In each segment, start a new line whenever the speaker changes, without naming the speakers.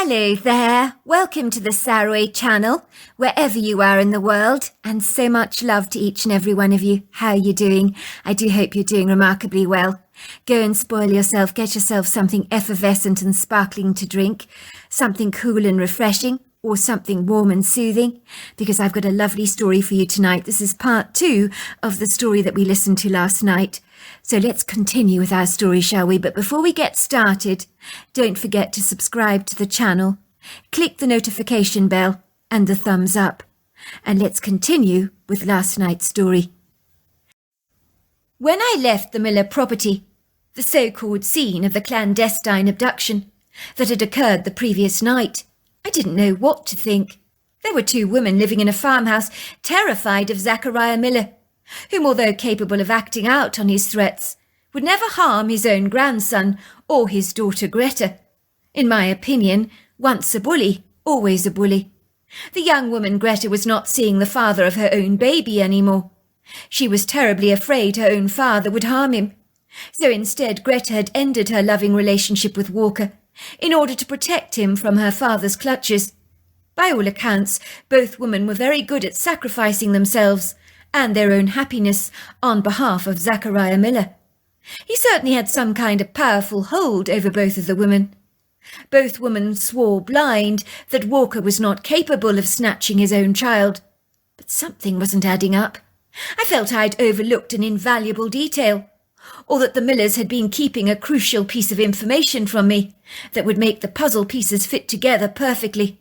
Hello there, welcome to the Saroy channel, wherever you are in the world, and so much love to each and every one of you. How are you doing? I do hope you're doing remarkably well. Go and spoil yourself, get yourself something effervescent and sparkling to drink, something cool and refreshing, or something warm and soothing, because I've got a lovely story for you tonight. This is part 2 of the story that we listened to last night. So let's continue with our story, shall we? But before we get started, don't forget to subscribe to the channel, click the notification bell and the thumbs up. And let's continue with last night's story. When I left the Miller property, the so-called scene of the clandestine abduction that had occurred the previous night, I didn't know what to think. There were 2 women living in a farmhouse, terrified of Zachariah Miller, whom, although capable of acting out on his threats, would never harm his own grandson or his daughter Greta. In my opinion, once a bully, always a bully. The young woman Greta was not seeing the father of her own baby anymore. She was terribly afraid her own father would harm him. So instead, Greta had ended her loving relationship with Walker in order to protect him from her father's clutches. By all accounts, both women were very good at sacrificing themselves and their own happiness on behalf of Zachariah Miller. He certainly had some kind of powerful hold over both of the women. Both women swore blind that Walker was not capable of snatching his own child. But something wasn't adding up. I felt I'd overlooked an invaluable detail, or that the Millers had been keeping a crucial piece of information from me that would make the puzzle pieces fit together perfectly.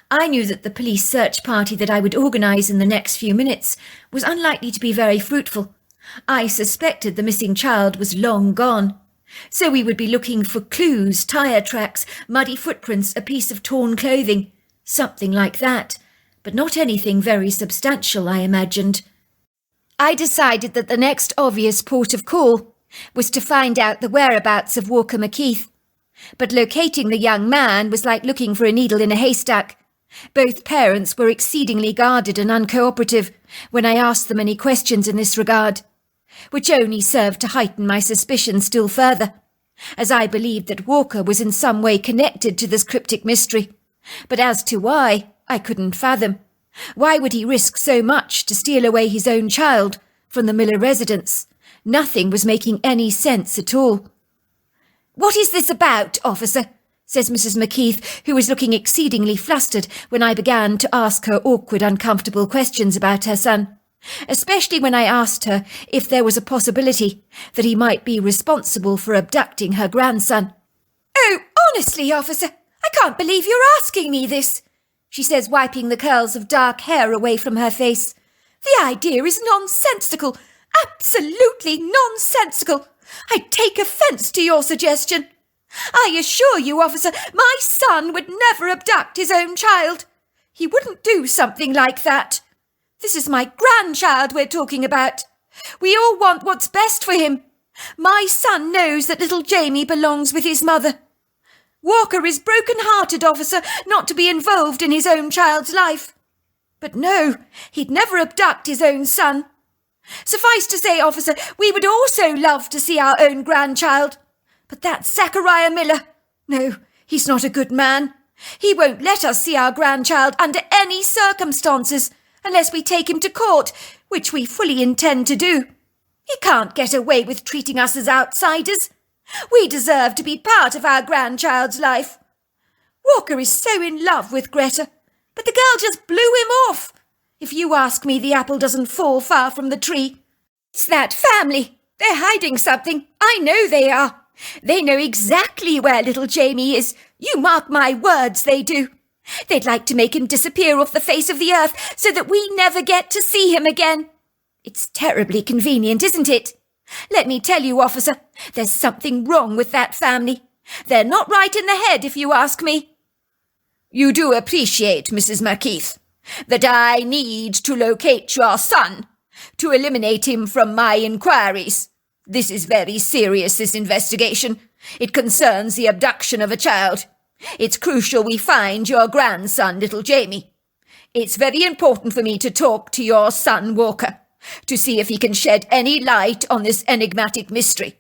I knew that the police search party that I would organise in the next few minutes was unlikely to be very fruitful. I suspected the missing child was long gone, so we would be looking for clues, tyre tracks, muddy footprints, a piece of torn clothing, something like that, but not anything very substantial, I imagined. I decided that the next obvious port of call was to find out the whereabouts of Walker McKeith. But locating the young man was like looking for a needle in a haystack. Both parents were exceedingly guarded and uncooperative when I asked them any questions in this regard, which only served to heighten my suspicions still further, as I believed that Walker was in some way connected to this cryptic mystery. But as to why, I couldn't fathom. Why would he risk so much to steal away his own child from the Miller residence? Nothing was making any sense at all. "What is this about, officer?" says Mrs. McKeith, who was looking exceedingly flustered when I began to ask her awkward, uncomfortable questions about her son, especially when I asked her if there was a possibility that he might be responsible for abducting her grandson. "Oh, honestly, officer, I can't believe you're asking me this," she says, wiping the curls of dark hair away from her face. "The idea is nonsensical, absolutely nonsensical. I take offence to your suggestion. I assure you, officer, my son would never abduct his own child. He wouldn't do something like that. This is my grandchild we're talking about. We all want what's best for him. My son knows that little Jamie belongs with his mother. Walker is broken-hearted, officer, not to be involved in his own child's life. But no, he'd never abduct his own son. Suffice to say, officer, we would also love to see our own grandchild. But that Zachariah Miller, no, he's not a good man. He won't let us see our grandchild under any circumstances unless we take him to court, which we fully intend to do. He can't get away with treating us as outsiders. We deserve to be part of our grandchild's life. Walker is so in love with Greta, but the girl just blew him off. If you ask me, the apple doesn't fall far from the tree. It's that family. They're hiding something. I know they are. They know exactly where little Jamie is. You mark my words, they do. They'd like to make him disappear off the face of the earth so that we never get to see him again. It's terribly convenient, isn't it? Let me tell you, officer, there's something wrong with that family. They're not right in the head, if you ask me." "You do appreciate, Mrs. McKeith, that I need to locate your son to eliminate him from my inquiries. This is very serious, this investigation. It concerns the abduction of a child. It's crucial we find your grandson, little Jamie. It's very important for me to talk to your son, Walker, to see if he can shed any light on this enigmatic mystery.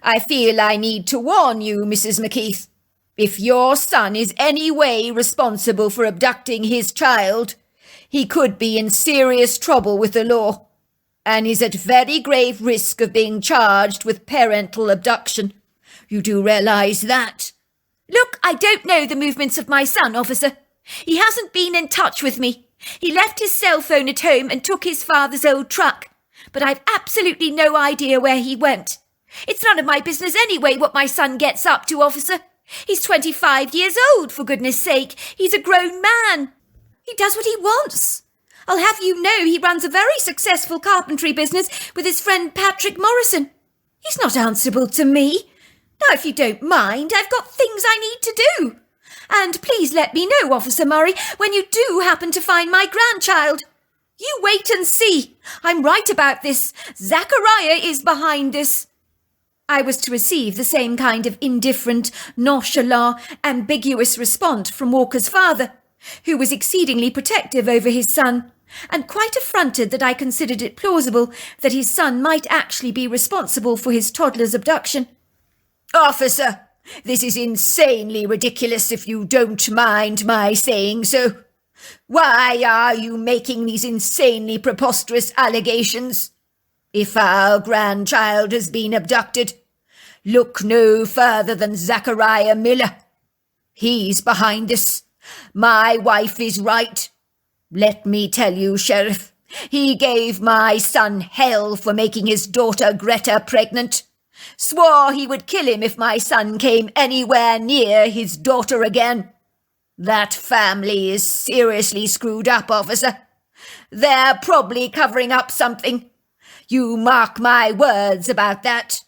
I feel I need to warn you, Mrs. McKeith.
If your son is any way responsible for abducting his child, he could be in serious trouble with the law, and is at very grave risk of being charged with parental abduction. You do realize that?
Look, I don't know the movements of my son, officer. He hasn't been in touch with me. He left his cell phone at home and took his father's old truck, but I've absolutely no idea where he went. It's none of my business anyway what my son gets up to, officer. He's 25 years old, for goodness sake. He's a grown man. He does what he wants. I'll have you know he runs a very successful carpentry business with his friend Prt2. He's not answerable to me. Now, if you don't mind, I've got things I need to do. And please let me know, Officer Murray, when you do happen to find my grandchild. You wait and see. I'm right about this. Zachariah is behind this. I was to receive the same kind of indifferent, nonchalant, ambiguous response from Walker's father, who was exceedingly protective over his son, and quite affronted that I considered it plausible that his son might actually be responsible for his toddler's abduction.
Officer, this is insanely ridiculous if you don't mind my saying so. Why are you making these insanely preposterous allegations? If our grandchild has been abducted, look no further than Zachariah Miller. He's behind this. My wife is right. Let me tell you, Sheriff, he gave my son hell for making his daughter Greta pregnant. Swore he would kill him if my son came anywhere near his daughter again. That family is seriously screwed up, officer. They're probably covering up something. You mark my words about that.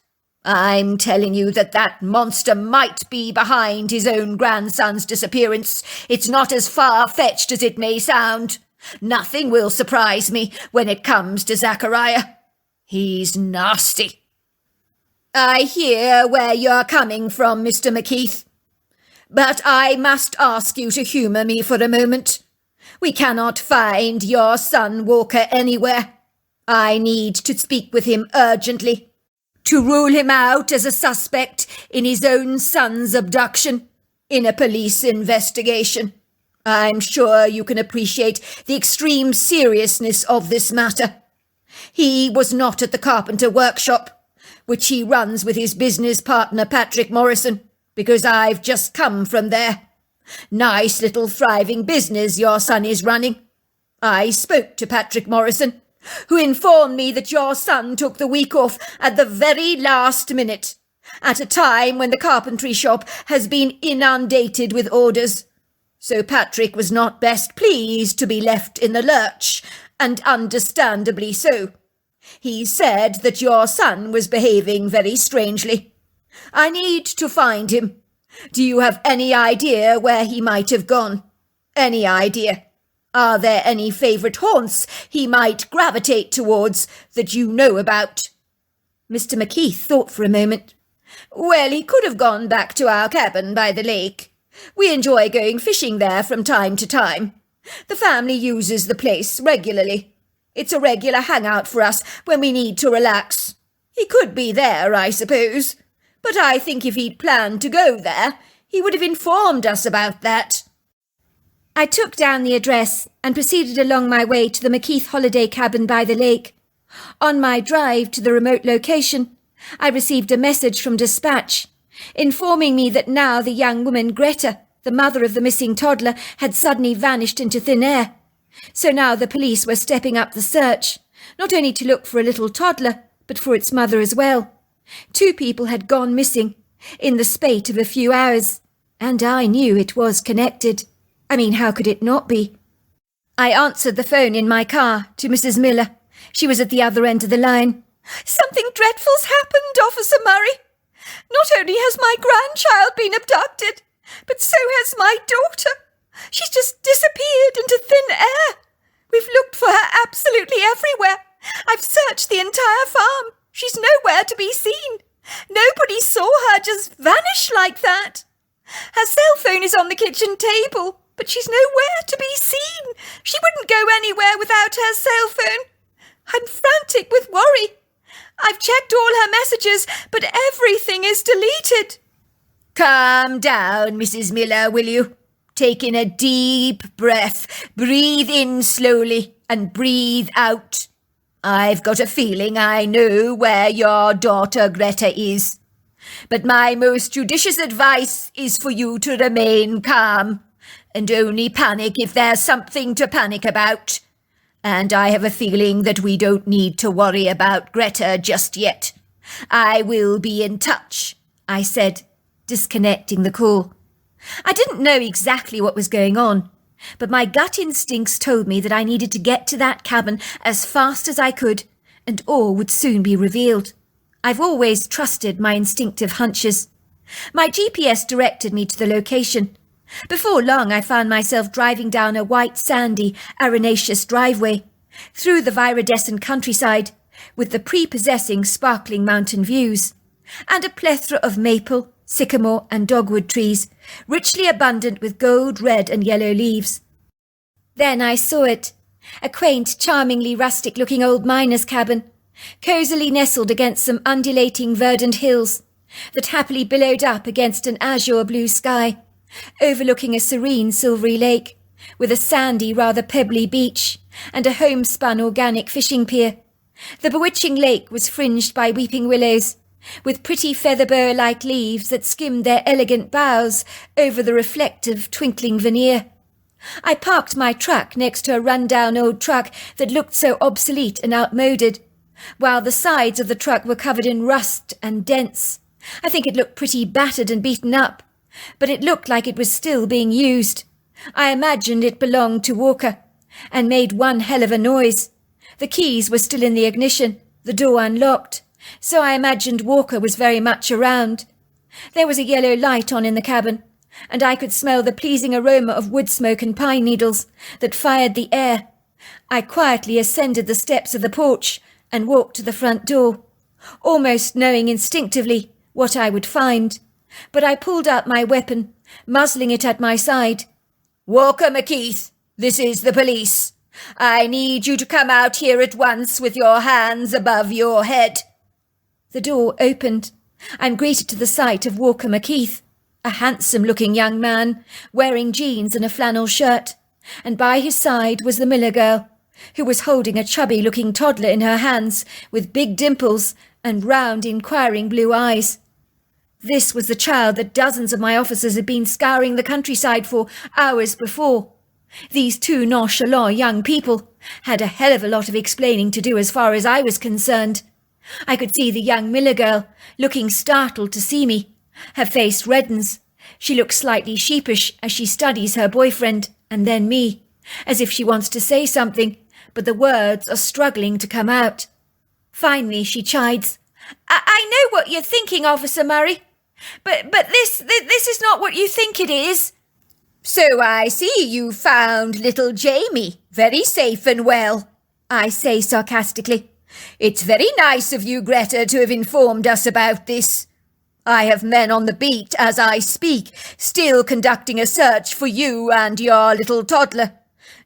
I'm telling you that monster might be behind his own grandson's disappearance. It's not as far-fetched as it may sound. Nothing will surprise me when it comes to Zachariah. He's nasty. I hear where you're coming from, Mr. McKeith. But I must ask you to humour me for a moment. We cannot find your son Walker anywhere. I need to speak with him urgently, to rule him out as a suspect in his own son's abduction, in a police investigation. I'm sure you can appreciate the extreme seriousness of this matter. He was not at the carpenter workshop, which he runs with his business partner Patrick Morrison, because I've just come from there. Nice little thriving business your son is running. I spoke to Patrick Morrison, who informed me that your son took the week off at the very last minute, at a time when the carpentry shop has been inundated with orders. So Patrick was not best pleased to be left in the lurch, and understandably so. He said that your son was behaving very strangely. I need to find him. Do you have any idea where he might have gone? Any idea? Are there any favourite haunts he might gravitate towards that you know about?
Mr. McKeith thought for a moment.
Well, he could have gone back to our cabin by the lake. We enjoy going fishing there from time to time. The family uses the place regularly. It's a regular hangout for us when we need to relax. He could be there, I suppose. But I think if he'd planned to go there, he would have informed us about that.
I took down the address and proceeded along my way to the McKeith holiday cabin by the lake. On my drive to the remote location, I received a message from dispatch, informing me that now the young woman Greta, the mother of the missing toddler, had suddenly vanished into thin air. So now the police were stepping up the search, not only to look for a little toddler, but for its mother as well. 2 people had gone missing, in the spate of a few hours, and I knew it was connected. I mean, how could it not be? I answered the phone in my car to Mrs. Miller. She was at the other end of the line.
Something dreadful's happened, Officer Murray. Not only has my grandchild been abducted, but so has my daughter. She's just disappeared into thin air. We've looked for her absolutely everywhere. I've searched the entire farm. She's nowhere to be seen. Nobody saw her just vanish like that. Her cell phone is on the kitchen table, but she's nowhere to be seen. She wouldn't go anywhere without her cell phone. I'm frantic with worry. I've checked all her messages, but everything is deleted.
Calm down, Mrs. Miller, will you? Take in a deep breath. Breathe in slowly and breathe out. I've got a feeling I know where your daughter Greta is. But my most judicious advice is for you to remain calm and only panic if there's something to panic about. And I have a feeling that we don't need to worry about Greta just yet. I will be in touch, I said, disconnecting the call. I didn't know exactly what was going on, but my gut instincts told me that I needed to get to that cabin as fast as I could, and all would soon be revealed. I've always trusted my instinctive hunches. My GPS directed me to the location. Before long, I found myself driving down a white, sandy, arenaceous driveway, through the viridescent countryside, with the prepossessing, sparkling mountain views, and a plethora of maple, sycamore and dogwood trees, richly abundant with gold, red and yellow leaves. Then I saw it, a quaint, charmingly rustic-looking old miner's cabin, cosily nestled against some undulating verdant hills that happily billowed up against an azure blue sky, overlooking a serene silvery lake, with a sandy, rather pebbly beach, and a homespun organic fishing pier. The bewitching lake was fringed by weeping willows, with pretty featherboa-like leaves that skimmed their elegant boughs over the reflective, twinkling veneer. I parked my truck next to a run-down old truck that looked so obsolete and outmoded, while the sides of the truck were covered in rust and dents. I think it looked pretty battered and beaten up, but it looked like it was still being used. I imagined it belonged to Walker, and made one hell of a noise. The keys were still in the ignition, the door unlocked, so I imagined Walker was very much around. There was a yellow light on in the cabin, and I could smell the pleasing aroma of wood smoke and pine needles that fired the air. I quietly ascended the steps of the porch and walked to the front door, almost knowing instinctively what I would find. But I pulled out my weapon, muzzling it at my side. Walker McKeith, this is the police. I need you to come out here at once with your hands above your head.
The door opened. I'm greeted to the sight of Walker McKeith, a handsome-looking young man, wearing jeans and a flannel shirt, and by his side was the Miller girl, who was holding a chubby-looking toddler in her hands, with big dimples and round, inquiring blue eyes. This was the child that dozens of my officers had been scouring the countryside for hours before. These two nonchalant young people had a hell of a lot of explaining to do as far as I was concerned. I could see the young Miller girl, looking startled to see me. Her face reddens. She looks slightly sheepish as she studies her boyfriend, and then me, as if she wants to say something, but the words are struggling to come out. Finally she chides, I know what you're thinking, Officer Murray, but this is not what you think it is.
So I see you found little Jamie, very safe and well,
I say sarcastically.
It's very nice of you, Greta, to have informed us about this. I have men on the beat as I speak, still conducting a search for you and your little toddler,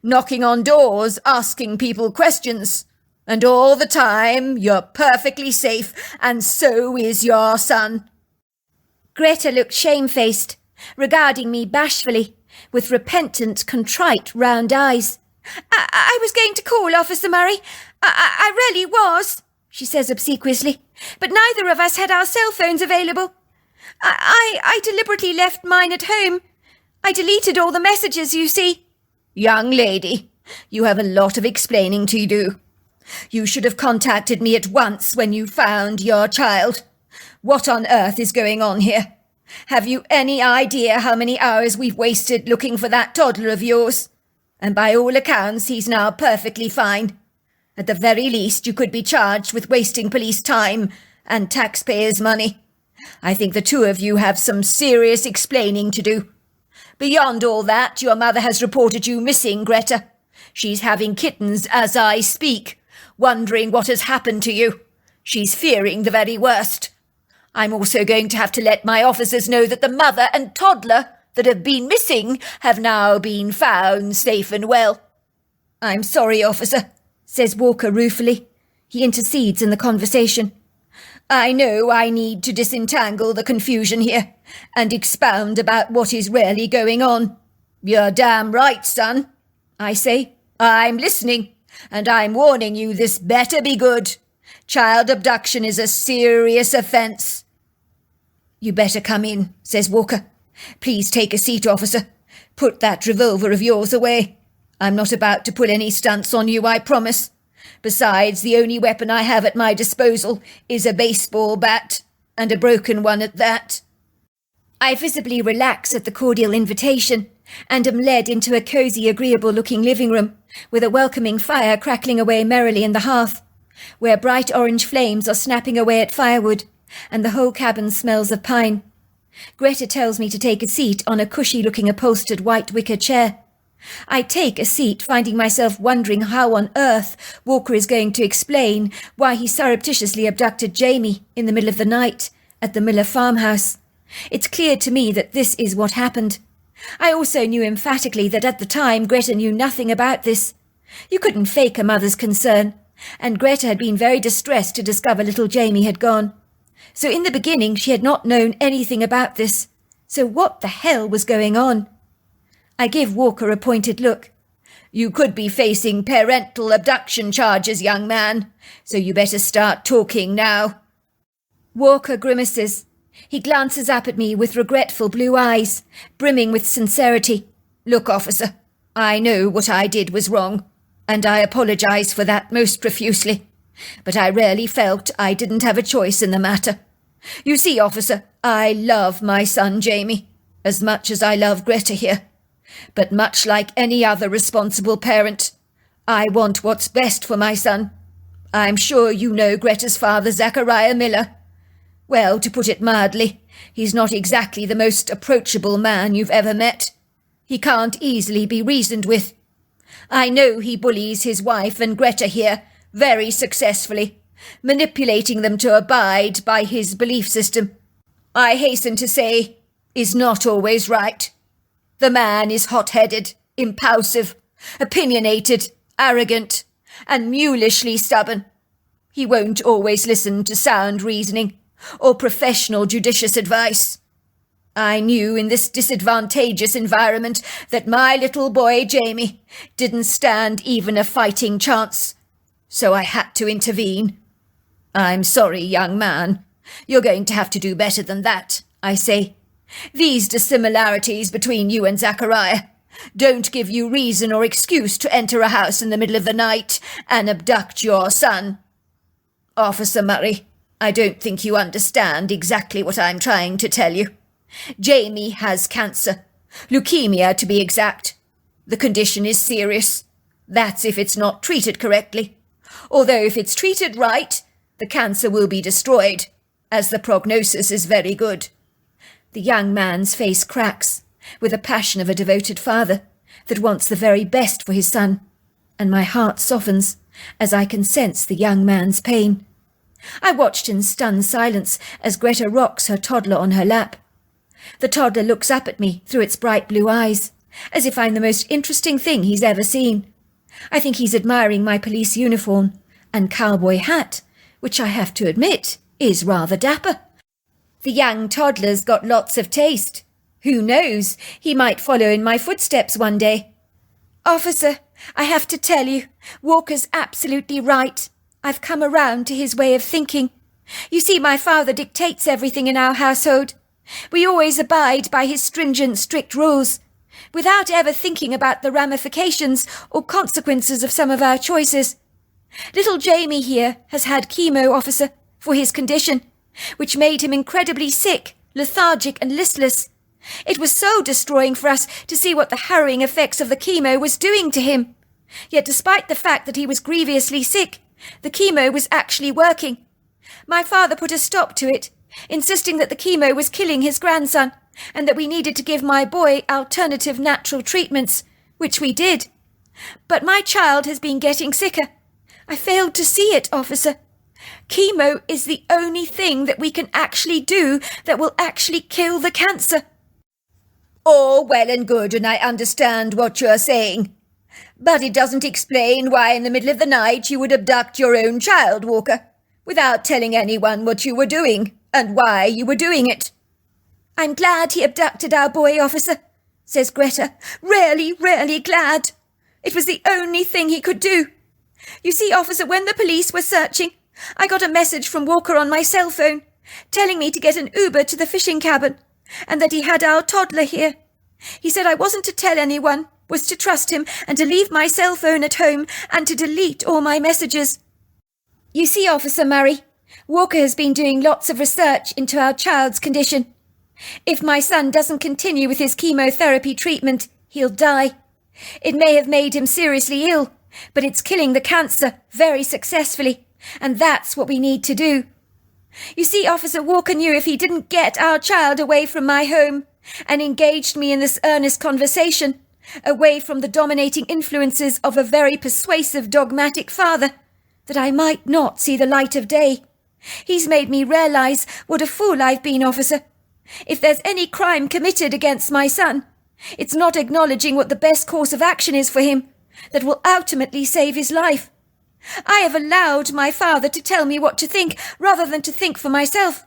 knocking on doors, asking people questions. And all the time, you're perfectly safe, and so is your son.
Greta looked shamefaced, regarding me bashfully, with repentant, contrite, round eyes. I was going to call, Officer Murray. I really was, she says obsequiously, but neither of us had our cell phones available. I deliberately left mine at home. I deleted all the messages, you see.
Young lady, you have a lot of explaining to do. You should have contacted me at once when you found your child. What on earth is going on here? Have you any idea how many hours we've wasted looking for that toddler of yours? And by all accounts, he's now perfectly fine. At the very least, you could be charged with wasting police time and taxpayers' money. I think the two of you have some serious explaining to do. Beyond all that, your mother has reported you missing, Greta. She's having kittens as I speak, wondering what has happened to you. She's fearing the very worst. I'm also going to have to let my officers know that the mother and toddler that have been missing have now been found safe and well. I'm sorry, officer, says Walker ruefully. He intercedes in the conversation. I know I need to disentangle the confusion here and expound about what is really going on. You're damn right, son, I say. I'm listening, and I'm warning you this better be good. Child abduction is a serious offence. You better come in, says Walker. Please take a seat, officer. Put that revolver of yours away. I'm not about to pull any stunts on you, I promise. Besides, the only weapon I have at my disposal is a baseball bat, and a broken one at that.
I visibly relax at the cordial invitation, and am led into a cosy, agreeable-looking living room, with a welcoming fire crackling away merrily in the hearth, where bright orange flames are snapping away at firewood, and the whole cabin smells of pine. Greta tells me to take a seat on a cushy-looking upholstered white wicker chair. I take a seat, finding myself wondering how on earth Walker is going to explain why he surreptitiously abducted Jamie in the middle of the night at the Miller farmhouse. It's clear to me that this is what happened. I also knew emphatically that at the time Greta knew nothing about this. You couldn't fake a mother's concern, and Greta had been very distressed to discover little Jamie had gone. So in the beginning she had not known anything about this. So what the hell was going on? I give Walker a pointed look.
You could be facing parental abduction charges, young man, so you better start talking now.
Walker grimaces. He glances up at me with regretful blue eyes, brimming with sincerity.
Look, officer, I know what I did was wrong, and I apologise for that most profusely, but I really felt I didn't have a choice in the matter. You see, officer, I love my son Jamie, as much as I love Greta here. But much like any other responsible parent, I want what's best for my son. I'm sure you know Greta's father, Zachariah Miller. Well, to put it mildly, he's not exactly the most approachable man you've ever met. He can't easily be reasoned with. I know he bullies his wife and Greta here very successfully, manipulating them to abide by his belief system. I hasten to say, is not always right. The man is hot-headed, impulsive, opinionated, arrogant, and mulishly stubborn. He won't always listen to sound reasoning or professional judicious advice. I knew in this disadvantageous environment that my little boy Jamie didn't stand even a fighting chance, so I had to intervene. I'm sorry, young man. You're going to have to do better than that, I say. These dissimilarities between you and Zachariah don't give you reason or excuse to enter a house in the middle of the night and abduct your son. Officer Murray, I don't think you understand exactly what I'm trying to tell you. Jamie has cancer, leukemia to be exact. The condition is serious. That's if it's not treated correctly. Although if it's treated right, the cancer will be destroyed, as the prognosis is very good. The young man's face cracks, with the passion of a devoted father that wants the very best for his son, and my heart softens as I can sense the young man's pain. I watched in stunned silence as Greta rocks her toddler on her lap. The toddler looks up at me through its bright blue eyes, as if I'm the most interesting thing he's ever seen. I think he's admiring my police uniform and cowboy hat, which I have to admit is rather dapper. The young toddler's got lots of taste. Who knows, he might follow in my footsteps one day. Officer, I have to tell you, Walker's absolutely right. I've come around to his way of thinking. You see, my father dictates everything in our household. We always abide by his stringent, strict rules, without ever thinking about the ramifications or consequences of some of our choices. Little Jamie here has had chemo, officer, for his condition, which made him incredibly sick, lethargic and listless. It was soul-destroying for us to see what the harrowing effects of the chemo was doing to him. Yet despite the fact that he was grievously sick, the chemo was actually working. My father put a stop to it, insisting that the chemo was killing his grandson, and that we needed to give my boy alternative natural treatments, which we did. But my child has been getting sicker. I failed to see it, officer. Chemo is the only thing that we can actually do that will actually kill the cancer. All well and good, and I understand what you're saying. But it doesn't explain why in the middle of the night you would abduct your own child, Walker. without telling anyone what you were doing and why you were doing it.
I'm glad he abducted our boy, officer, says Greta. Really, really glad. It was the only thing he could do. You see, officer, when the police were searching, I got a message from Walker on my cell phone, telling me to get an Uber to the fishing cabin, and that he had our toddler here. He said I wasn't to tell anyone, was to trust him, and to leave my cell phone at home, and to delete all my messages. You see, Officer Murray, Walker has been doing lots of research into our child's condition. If my son doesn't continue with his chemotherapy treatment, he'll die. It may have made him seriously ill, but it's killing the cancer very successfully, and that's what we need to do. You see, Officer, Walker knew if he didn't get our child away from my home and engaged me in this earnest conversation, away from the dominating influences of a very persuasive dogmatic father, that I might not see the light of day. He's made me realise what a fool I've been, officer. If there's any crime committed against my son, it's not acknowledging what the best course of action is for him that will ultimately save his life. I have allowed my father to tell me what to think rather than to think for myself,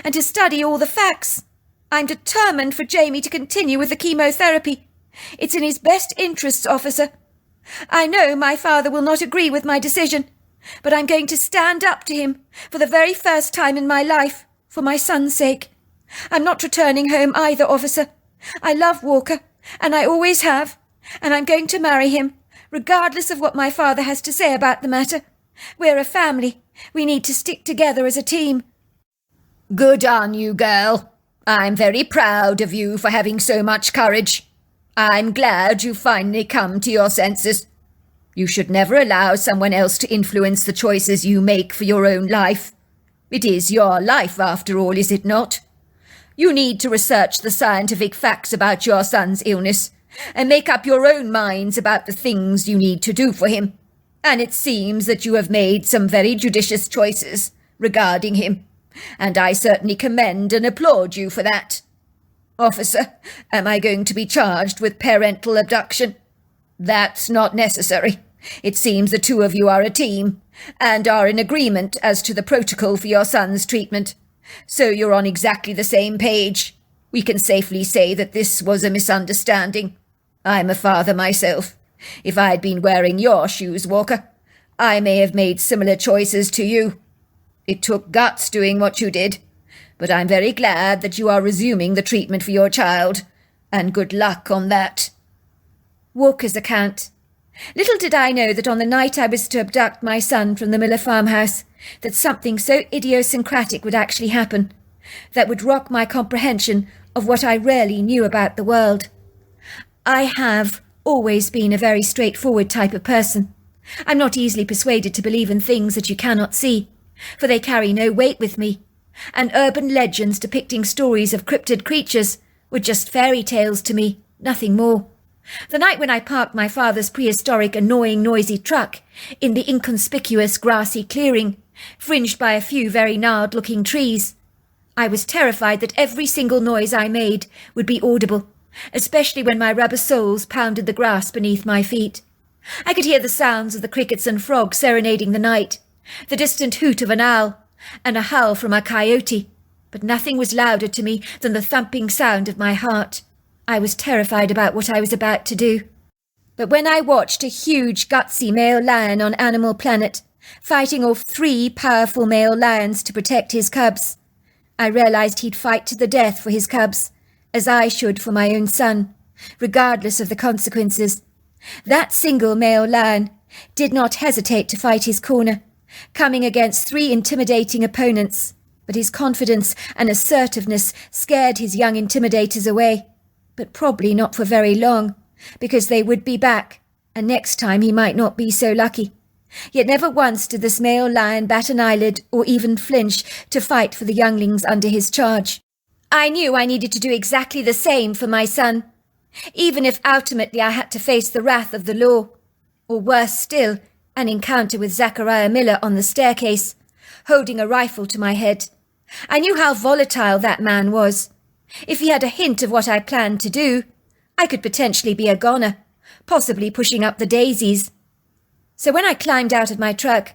and to study all the facts. I'm determined for Jamie to continue with the chemotherapy. It's in his best interests, officer. I know my father will not agree with my decision, but I'm going to stand up to him for the very first time in my life, for my son's sake. I'm not returning home either, officer. I love Walker, and I always have, and I'm going to marry him, regardless of what my father has to say about the matter. We're a family. We need to stick together as a team.
Good on you, girl. I'm very proud of you for having so much courage. I'm glad you've finally come to your senses. You should never allow someone else to influence the choices you make for your own life. It is your life, after all, is it not? You need to research the scientific facts about your son's illness and make up your own minds about the things you need to do for him. And it seems that you have made some very judicious choices regarding him, and I certainly commend and applaud you for that. Officer, am I going to be charged with parental abduction? That's not necessary. It seems the two of you are a team, and are in agreement as to the protocol for your son's treatment. So you're on exactly the same page. We can safely say that this was a misunderstanding. I'm a father myself. If I'd been wearing your shoes, Walker, I may have made similar choices to you. It took guts doing what you did, but I'm very glad that you are resuming the treatment for your child, and good luck on that.
Walker's account. Little did I know that on the night I was to abduct my son from the Miller farmhouse, that something so idiosyncratic would actually happen, that would rock my comprehension of what I really knew about the world. I have always been a very straightforward type of person. I'm not easily persuaded to believe in things that you cannot see, for they carry no weight with me, and urban legends depicting stories of cryptid creatures were just fairy tales to me, nothing more. The night when I parked my father's prehistoric, annoying, noisy truck in the inconspicuous grassy clearing, fringed by a few very gnarled-looking trees, I was terrified that every single noise I made would be audible, especially when my rubber soles pounded the grass beneath my feet. I could hear the sounds of the crickets and frogs serenading the night, the distant hoot of an owl, and a howl from a coyote, but nothing was louder to me than the thumping sound of my heart. I was terrified about what I was about to do. But when I watched a huge, gutsy male lion on Animal Planet fighting off 3 powerful male lions to protect his cubs, I realized he'd fight to the death for his cubs, as I should for my own son, regardless of the consequences. That single male lion did not hesitate to fight his corner, coming against 3 intimidating opponents, but his confidence and assertiveness scared his young intimidators away. But probably not for very long, because they would be back, and next time he might not be so lucky. Yet never once did this male lion bat an eyelid or even flinch to fight for the younglings under his charge. I knew I needed to do exactly the same for my son, even if ultimately I had to face the wrath of the law, or worse still, an encounter with Zachariah Miller on the staircase, holding a rifle to my head. I knew how volatile that man was. If he had a hint of what I planned to do, I could potentially be a goner, possibly pushing up the daisies. So when I climbed out of my truck,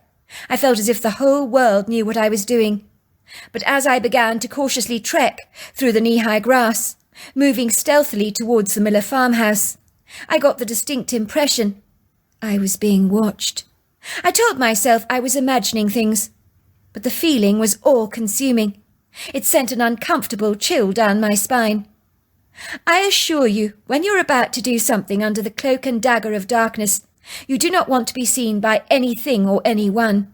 I felt as if the whole world knew what I was doing. But as I began to cautiously trek through the knee-high grass, moving stealthily towards the Miller farmhouse, I got the distinct impression I was being watched. I told myself I was imagining things, but the feeling was all-consuming. It sent an uncomfortable chill down my spine. I assure you, when you're about to do something under the cloak and dagger of darkness, you do not want to be seen by anything or anyone.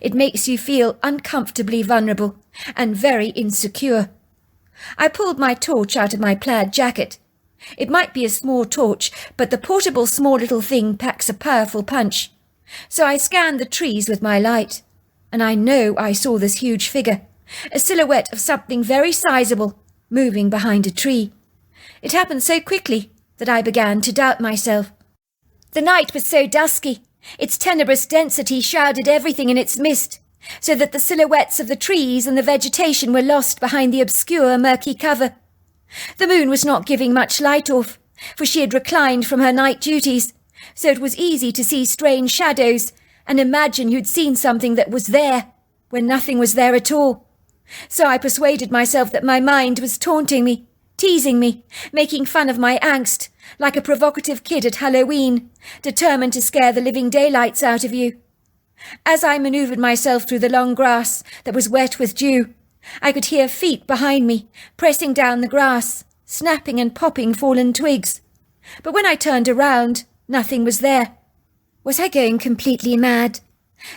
It makes you feel uncomfortably vulnerable and very insecure. I pulled my torch out of my plaid jacket. It might be a small torch, but the portable small little thing packs a powerful punch. So I scanned the trees with my light, and I know I saw this huge figure, a silhouette of something very sizable, moving behind a tree. It happened so quickly that I began to doubt myself. The night was so dusky, its tenebrous density shrouded everything in its mist, so that the silhouettes of the trees and the vegetation were lost behind the obscure, murky cover. The moon was not giving much light off, for she had reclined from her night duties, so it was easy to see strange shadows and imagine you'd seen something that was there, when nothing was there at all. So I persuaded myself that my mind was taunting me, teasing me, making fun of my angst, like a provocative kid at Halloween, determined to scare the living daylights out of you. As I manoeuvred myself through the long grass that was wet with dew, I could hear feet behind me, pressing down the grass, snapping and popping fallen twigs. But when I turned around, nothing was there. Was I going completely mad?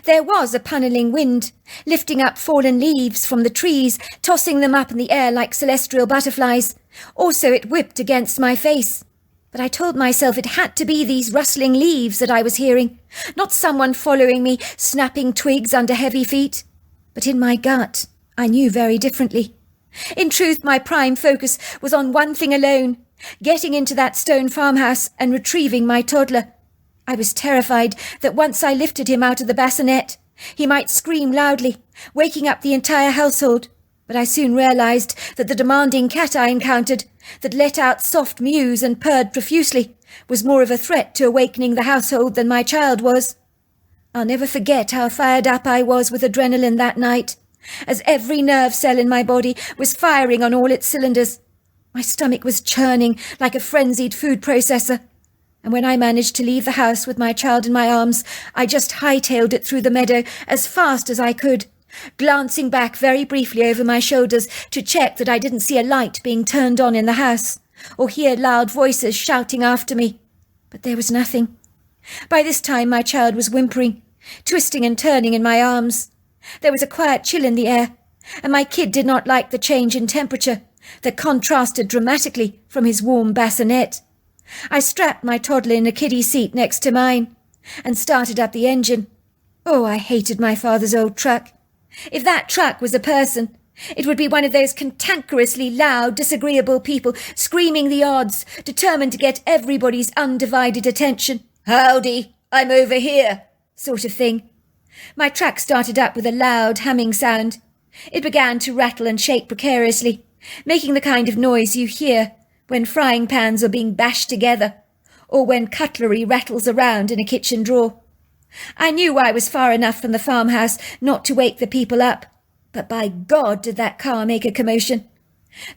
There was a punnelling wind, lifting up fallen leaves from the trees, tossing them up in the air like celestial butterflies. Also it whipped against my face. But I told myself it had to be these rustling leaves that I was hearing, not someone following me, snapping twigs under heavy feet. But in my gut, I knew very differently. In truth, my prime focus was on one thing alone, getting into that stone farmhouse and retrieving my toddler. I was terrified that once I lifted him out of the bassinet, he might scream loudly, waking up the entire household. But I soon realized that the demanding cat I encountered, that let out soft mews and purred profusely, was more of a threat to awakening the household than my child was. I'll never forget how fired up I was with adrenaline that night, as every nerve cell in my body was firing on all its cylinders. My stomach was churning like a frenzied food processor, and when I managed to leave the house with my child in my arms, I just hightailed it through the meadow as fast as I could, glancing back very briefly over my shoulders to check that I didn't see a light being turned on in the house, or hear loud voices shouting after me. But there was nothing. By this time my child was whimpering, twisting and turning in my arms. There was a quiet chill in the air, and my kid did not like the change in temperature that contrasted dramatically from his warm bassinet. I strapped my toddler in a kiddie seat next to mine and started up the engine. Oh, I hated my father's old truck. If that truck was a person, it would be one of those cantankerously loud, disagreeable people screaming the odds, determined to get everybody's undivided attention. "Howdy, I'm over here," sort of thing. My truck started up with a loud humming sound. It began to rattle and shake precariously, making the kind of noise you hear when frying pans are being bashed together, or when cutlery rattles around in a kitchen drawer. I knew I was far enough from the farmhouse not to wake the people up, but by God did that car make a commotion.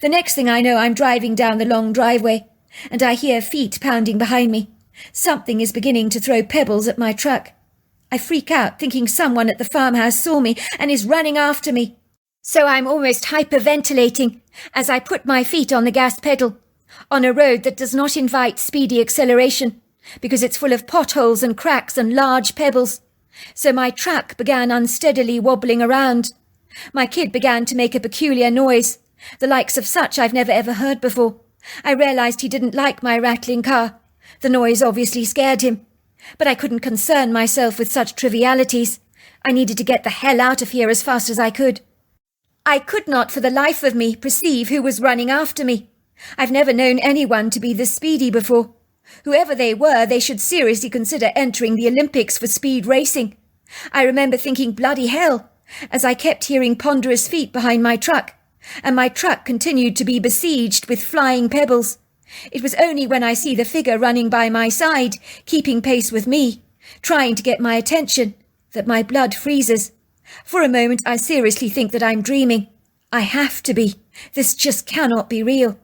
The next thing I know, I'm driving down the long driveway, and I hear feet pounding behind me. Something is beginning to throw pebbles at my truck. I freak out, thinking someone at the farmhouse saw me and is running after me. So I'm almost hyperventilating as I put my feet on the gas pedal, on a road that does not invite speedy acceleration, because it's full of potholes and cracks and large pebbles. So my truck began unsteadily wobbling around. My kid began to make a peculiar noise, the likes of such I've never ever heard before. I realized he didn't like my rattling car. The noise obviously scared him. But I couldn't concern myself with such trivialities. I needed to get the hell out of here as fast as I could. I could not for the life of me perceive who was running after me. I've never known anyone to be this speedy before. Whoever they were, they should seriously consider entering the Olympics for speed racing. I remember thinking bloody hell as I kept hearing ponderous feet behind my truck, and my truck continued to be besieged with flying pebbles. It was only when I see the figure running by my side, keeping pace with me, trying to get my attention, that my blood freezes. For a moment I seriously think that I'm dreaming. I have to be. This just cannot be real.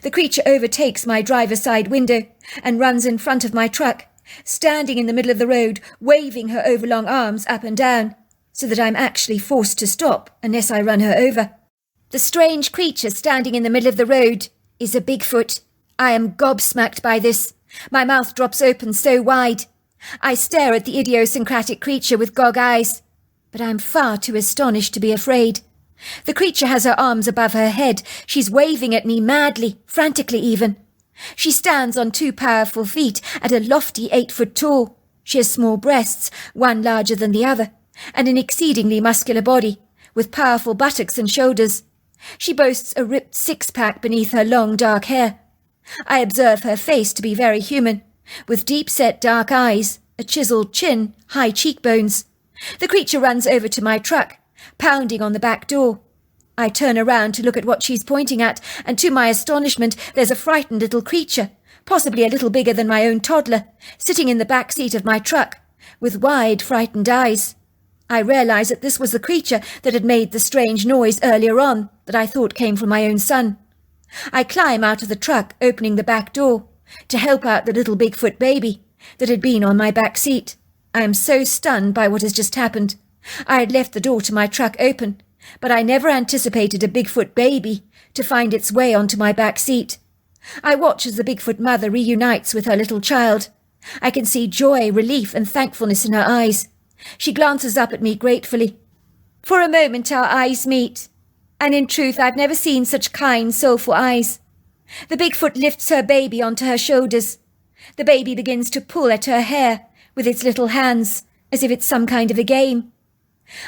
The creature overtakes my driver's side window and runs in front of my truck, standing in the middle of the road, waving her overlong arms up and down, so that I'm actually forced to stop unless I run her over. The strange creature standing in the middle of the road is a Bigfoot. I am gobsmacked by this. My mouth drops open so wide. I stare at the idiosyncratic creature with gog eyes, but I'm far too astonished to be afraid. The creature has her arms above her head. She's waving at me madly, frantically even. She stands on 2 powerful feet at a lofty 8 foot tall. She has small breasts, one larger than the other, and an exceedingly muscular body, with powerful buttocks and shoulders. She boasts a ripped 6-pack beneath her long dark hair. I observe her face to be very human, with deep-set dark eyes, a chiselled chin, high cheekbones. The creature runs over to my truck, pounding on the back door. I turn around to look at what she's pointing at, and to my astonishment there's a frightened little creature, possibly a little bigger than my own toddler, sitting in the back seat of my truck, with wide, frightened eyes. I realise that this was the creature that had made the strange noise earlier on that I thought came from my own son. I climb out of the truck, opening the back door, to help out the little Bigfoot baby that had been on my back seat. I am so stunned by what has just happened. I had left the door to my truck open, but I never anticipated a Bigfoot baby to find its way onto my back seat. I watch as the Bigfoot mother reunites with her little child. I can see joy, relief, and thankfulness in her eyes. She glances up at me gratefully. For a moment our eyes meet, and in truth I've never seen such kind, soulful eyes. The Bigfoot lifts her baby onto her shoulders. The baby begins to pull at her hair with its little hands, as if it's some kind of a game.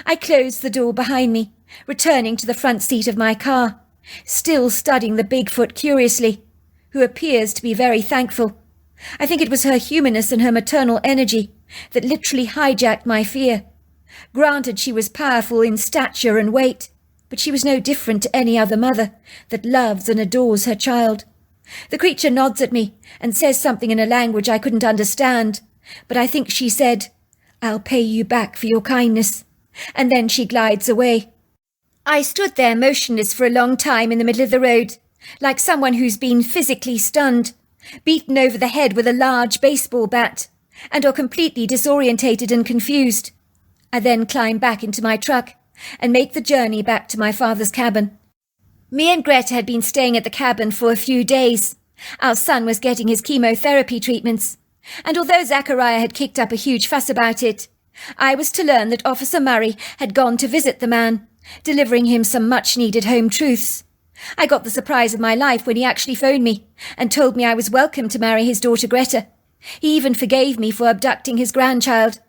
I close the door behind me, returning to the front seat of my car, still studying the Bigfoot curiously, who appears to be very thankful. I think it was her humanness and her maternal energy that literally hijacked my fear. Granted, she was powerful in stature and weight, but she was no different to any other mother that loves and adores her child. The creature nods at me and says something in a language I couldn't understand, but I think she said, "I'll pay you back for your kindness," and then she glides away. I stood there motionless for a long time in the middle of the road, like someone who's been physically stunned, beaten over the head with a large baseball bat, and are completely disorientated and confused. I then climb back into my truck and make the journey back to my father's cabin. Me and Greta had been staying at the cabin for a few days. Our son was getting his chemotherapy treatments, and although Zachariah had kicked up a huge fuss about it, I was to learn that Officer Murray had gone to visit the man, delivering him some much-needed home truths. I got the surprise of my life when he actually phoned me and told me I was welcome to marry his daughter Greta. He even forgave me for abducting his grandchild.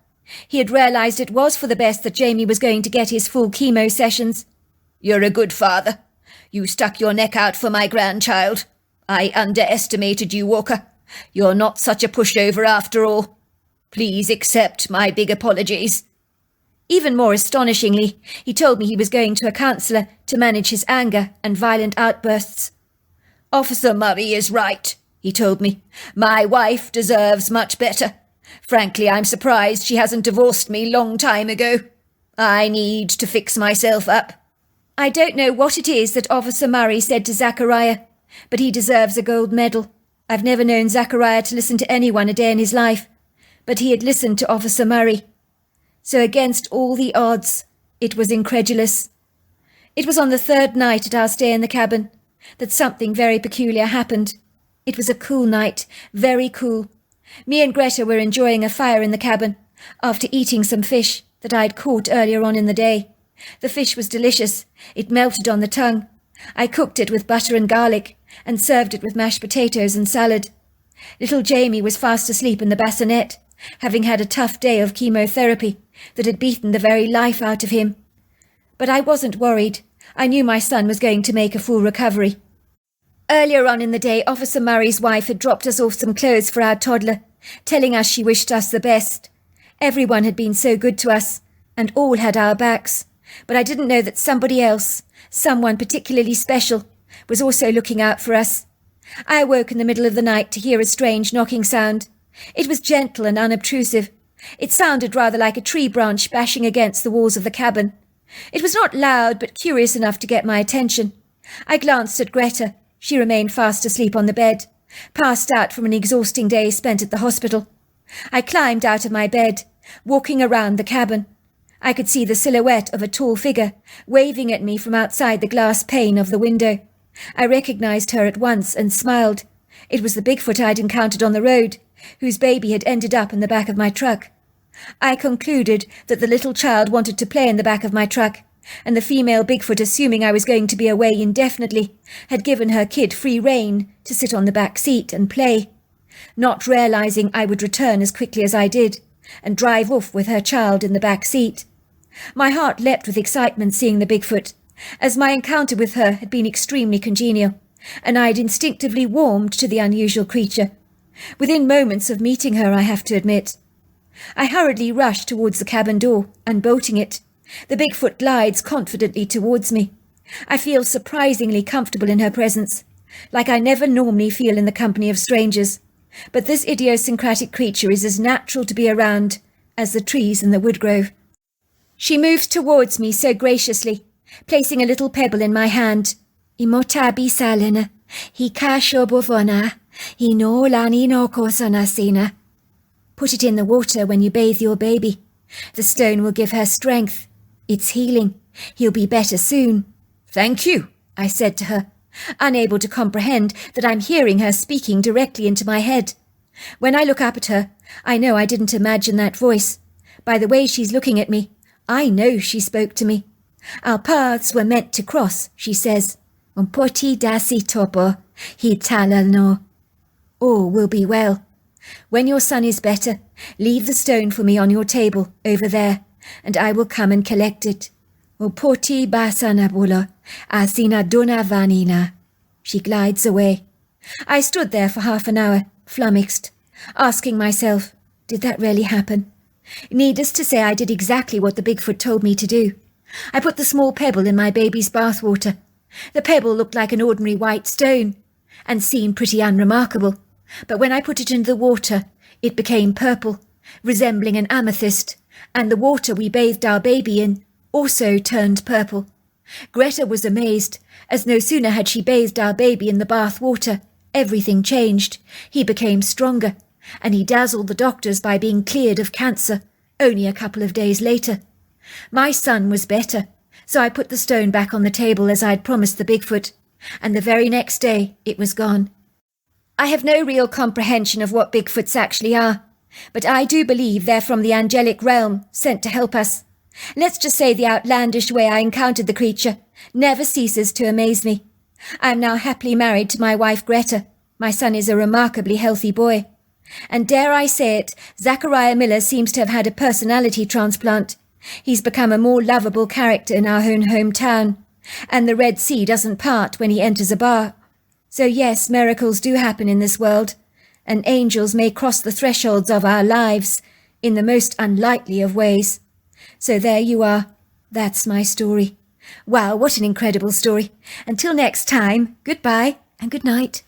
He had realised it was for the best that Jamie was going to get his full chemo sessions.
"You're a good father. You stuck your neck out for my grandchild. I underestimated you, Walker. You're not such a pushover after all. Please accept my big apologies."
Even more astonishingly, he told me he was going to a counsellor to manage his anger and violent outbursts.
"Officer Murray is right," he told me. "My wife deserves much better. Frankly, I'm surprised she hasn't divorced me long time ago. I need to fix myself up."
I don't know what it is that Officer Murray said to Zachariah, but he deserves a gold medal. I've never known Zachariah to listen to anyone a day in his life, but he had listened to Officer Murray. So against all the odds, it was incredulous. It was on the 3rd night at our stay in the cabin that something very peculiar happened. It was a cool night, very cool. Me and Greta were enjoying a fire in the cabin after eating some fish that I'd caught earlier on in the day. The fish was delicious. It melted on the tongue. I cooked it with butter and garlic and served it with mashed potatoes and salad. Little Jamie was fast asleep in the bassinet, having had a tough day of chemotherapy that had beaten the very life out of him. But I wasn't worried. I knew my son was going to make a full recovery. Earlier on in the day, Officer Murray's wife had dropped us off some clothes for our toddler, telling us she wished us the best. Everyone had been so good to us, and all had our backs. But I didn't know that somebody else, someone particularly special, was also looking out for us. I awoke in the middle of the night to hear a strange knocking sound. It was gentle and unobtrusive, It sounded rather like a tree branch bashing against the walls of the cabin. It was not loud, but curious enough to get my attention. I glanced at Greta. She remained fast asleep on the bed, passed out from an exhausting day spent at the hospital. I climbed out of my bed, walking around the cabin. I could see the silhouette of a tall figure waving at me from outside the glass pane of the window. I recognized her at once and smiled. It was the Bigfoot I'd encountered on the road, whose baby had ended up in the back of my truck. I concluded that the little child wanted to play in the back of my truck, and the female Bigfoot, assuming I was going to be away indefinitely, had given her kid free rein to sit on the back seat and play, not realizing I would return as quickly as I did, and drive off with her child in the back seat. My heart leapt with excitement seeing the Bigfoot, as my encounter with her had been extremely congenial, and I had instinctively warmed to the unusual creature. Within moments of meeting her, I have to admit. I hurriedly rushed towards the cabin door, unbolting it. The Bigfoot glides confidently towards me. I feel surprisingly comfortable in her presence, like I never normally feel in the company of strangers. But this idiosyncratic creature is as natural to be around as the trees in the woodgrove. She moves towards me so graciously, placing a little pebble in my hand. Imotabi salina, hi kashobovona, hi no lani no kosanasina. Put it in the water when you bathe your baby. The stone will give her strength. It's healing. He'll be better soon. Thank you, I said to her, unable to comprehend that I'm hearing her speaking directly into my head. When I look up at her, I know I didn't imagine that voice. By the way she's looking at me, I know she spoke to me. Our paths were meant to cross, she says. Poti dasi topo, hi talal no. All will be well. When your son is better, leave the stone for me on your table over there, and I will come and collect it. Poti basanabulo, asina dona vanina. She glides away. I stood there for half an hour, flummoxed, asking myself, did that really happen? Needless to say, I did exactly what the Bigfoot told me to do. I put the small pebble in my baby's bathwater. The pebble looked like an ordinary white stone, and seemed pretty unremarkable. But when I put it into the water, it became purple, resembling an amethyst, and the water we bathed our baby in also turned purple. Greta was amazed, as no sooner had she bathed our baby in the bath water, everything changed. He became stronger, and he dazzled the doctors by being cleared of cancer only a couple of days later. My son was better, so I put the stone back on the table as I'd promised the Bigfoot, and the very next day it was gone. I have no real comprehension of what Bigfoots actually are, but I do believe they're from the angelic realm, sent to help us. Let's just say the outlandish way I encountered the creature never ceases to amaze me. I am now happily married to my wife Greta. My son is a remarkably healthy boy. And dare I say it, Zachariah Miller seems to have had a personality transplant. He's become a more lovable character in our own hometown, and the Red Sea doesn't part when he enters a bar. So yes, miracles do happen in this world, and angels may cross the thresholds of our lives in the most unlikely of ways. So there you are. That's my story. Wow, what an incredible story. Until next time, goodbye and good night.